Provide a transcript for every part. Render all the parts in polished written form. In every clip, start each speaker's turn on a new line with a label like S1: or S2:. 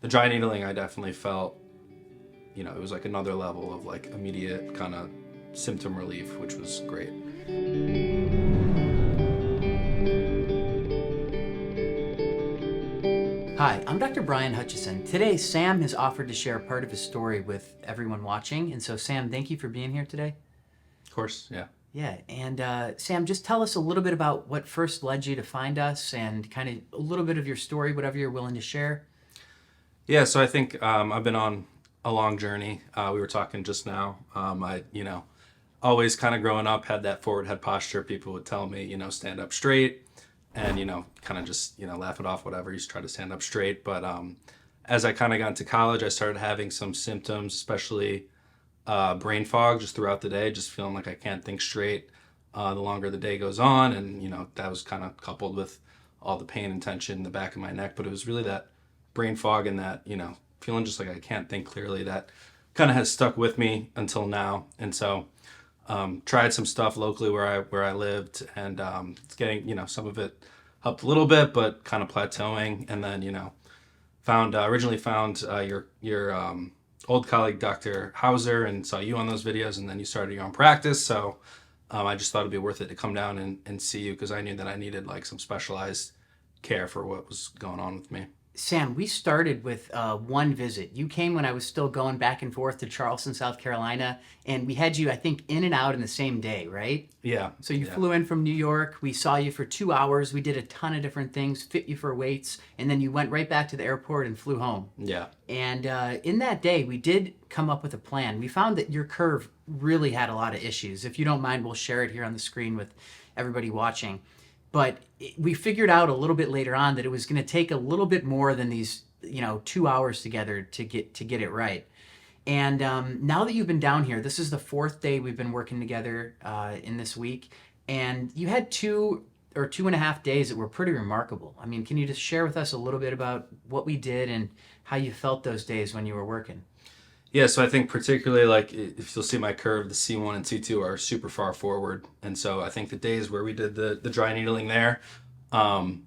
S1: The dry needling, I definitely felt, it was like another level of like immediate kind of symptom relief, which was great.
S2: Hi, I'm Dr. Brian Hutchison. Today, Sam has offered to share part of his story with everyone watching. And so, Sam, thank you for being here today.
S1: Of course, yeah.
S2: Yeah, and Sam, just tell us a little bit about what first led you to find us and kind of a little bit of your story, whatever you're willing to share.
S1: Yeah, so I think I've been on a long journey. We were talking just now. Always kind of growing up had that forward head posture. People would tell me, stand up straight and, kind of just, laugh it off, whatever. You just try to stand up straight. But as I kind of got into college, I started having some symptoms, especially brain fog just throughout the day, just feeling like I can't think straight the longer the day goes on. And, that was kind of coupled with all the pain and tension in the back of my neck. But it was really that brain fog and that, feeling just like I can't think clearly that kind of has stuck with me until now. And so tried some stuff locally where I lived, and it's getting, some of it helped a little bit, but kind of plateauing. And then, originally found your old colleague, Dr. Hauser, and saw you on those videos, and then you started your own practice. So I just thought it'd be worth it to come down and see you, because I knew that I needed like some specialized care for what was going on with me.
S2: Sam, we started with one visit. You came when I was still going back and forth to Charleston, South Carolina, and we had you, I think, in and out in the same day, right?
S1: Yeah.
S2: So you
S1: Yeah.
S2: flew in from New York. We saw you for 2 hours. We did a ton of different things, fit you for weights, and then you went right back to the airport and flew home.
S1: Yeah.
S2: And in that day, we did come up with a plan. We found that your curve really had a lot of issues. If you don't mind, we'll share it here on the screen with everybody watching. But we figured out a little bit later on that it was going to take a little bit more than these, 2 hours together to get it right. And now that you've been down here, this is the fourth day we've been working together in this week, and you had 2 or 2.5 days that were pretty remarkable. I mean, can you just share with us a little bit about what we did and how you felt those days when you were working?
S1: Yeah, so I think particularly like if you'll see my curve, the C1 and C2 are super far forward. And so I think the days where we did the dry needling there, the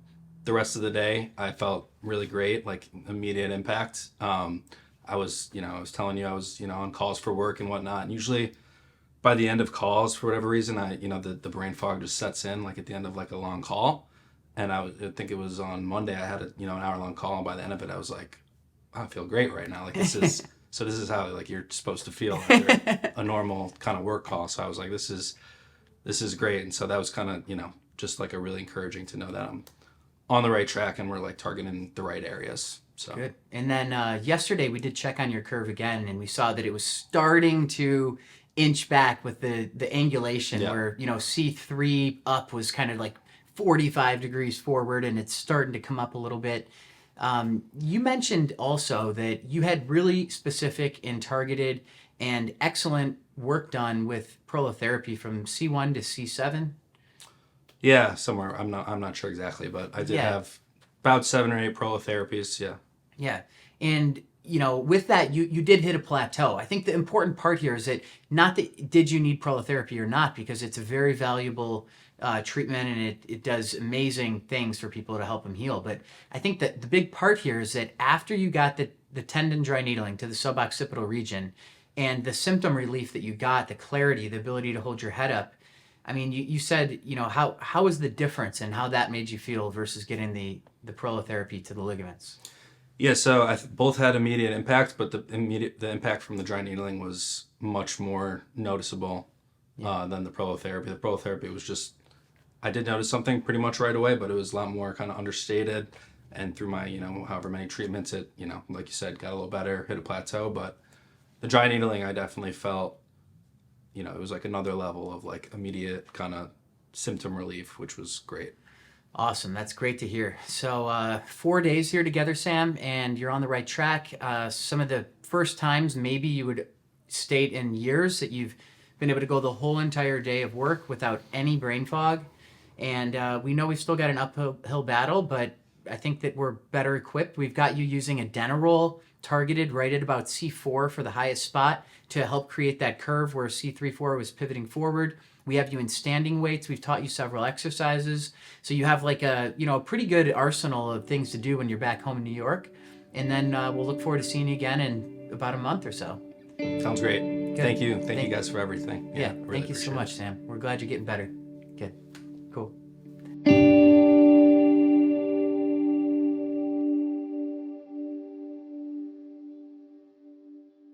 S1: rest of the day I felt really great, like immediate impact. I was telling you I was, on calls for work and whatnot. And usually by the end of calls, for whatever reason, the brain fog just sets in like at the end of like a long call. And I think it was on Monday, I had an hour long call. And by the end of it, I was like, I feel great right now. Like this is, so this is how like you're supposed to feel after a normal kind of work call. So I was like, this is great. And so that was kind of, just like a really encouraging to know that I'm on the right track and we're like targeting the right areas. So
S2: Good. And then yesterday we did check on your curve again, and we saw that it was starting to inch back with the angulation,
S1: yeah,
S2: where C3 up was kind of like 45 degrees forward, and it's starting to come up a little bit. You mentioned also that you had really specific and targeted and excellent work done with prolotherapy from C1 to C7.
S1: yeah, somewhere. I'm not sure exactly, but I did
S2: Yeah.
S1: have about 7 or 8 prolotherapies. Yeah.
S2: Yeah. And with that, you did hit a plateau. I think the important part here is that not that did you need prolotherapy or not, because it's a very valuable treatment, and it does amazing things for people to help them heal. But I think that the big part here is that after you got the tendon dry needling to the suboccipital region, and the symptom relief that you got, the clarity, the ability to hold your head up, I mean, you said, how was the difference and how that made you feel versus getting the prolotherapy to the ligaments?
S1: Yeah, so both had immediate impact, but the impact from the dry needling was much more noticeable than the prolotherapy. The prolotherapy was just, I did notice something pretty much right away, but it was a lot more kind of understated. And through my, however many treatments, it, like you said, got a little better, hit a plateau. But the dry needling, I definitely felt, it was like another level of like immediate kind of symptom relief, which was great.
S2: Awesome. That's great to hear. So 4 days here together, Sam, and you're on the right track. Some of the first times maybe you would state in years that you've been able to go the whole entire day of work without any brain fog. And we know we've still got an uphill battle, but I think that we're better equipped. We've got you using a Denerol targeted right at about C4 for the highest spot to help create that curve where C3-4 was pivoting forward. We have you in standing weights. We've taught you several exercises. So you have like a pretty good arsenal of things to do when you're back home in New York. And then we'll look forward to seeing you again in about a month or so.
S1: Sounds great.
S2: Good.
S1: Thank you. Thank you guys for everything.
S2: Yeah,
S1: really
S2: thank you so
S1: appreciate it.
S2: much, Sam. We're glad you're getting better. Good. Cool.